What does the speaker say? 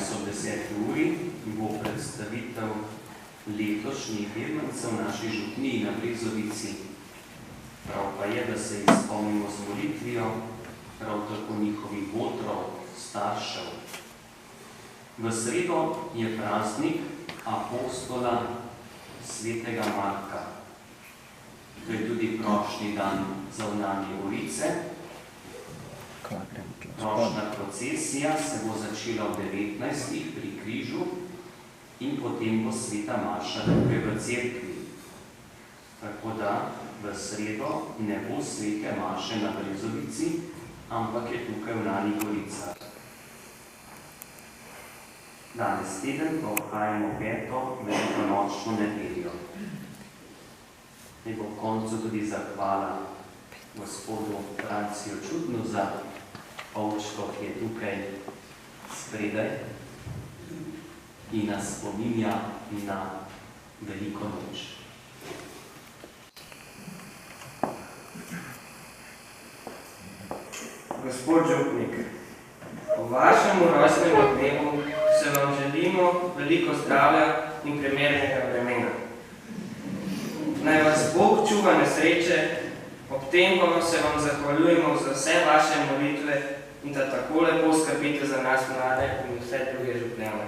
danes ob 10. uri bo predstavitev letošnjih vermancev naši župniji na Brezovici. Prav pa je, da se izpomnimo z molitvijo, prav tako njihovih botrov, staršev. V sredo je praznik apostola svetega Marka. To je tudi prošnji dan za vnanje ulice. Prošnja procesija se bo začela ob 19. pri križu in potem bo sveta maša tukaj v cerkvi. Tako da v sredo ne bo svete maše na Brezovici, ampak je tukaj v Vnanih Goricah. Danes teden pa obhajamo 5. velikonočno nedeljo. Naj bo v koncu tudi zahvala gospodu Franciju Čudnu za ovčko, ki je tukaj spredaj in nas spominja na veliko noč. Gospod župnik, po vašem rojstnem dnevu se vam želimo veliko zdravja in primernega vremena. Naj vas Bog čuva nesreče, ob tem pa se vam zahvaljujemo za vse vaše molitve in da tako lepo skrbite za nas mlade in vse druge župljane.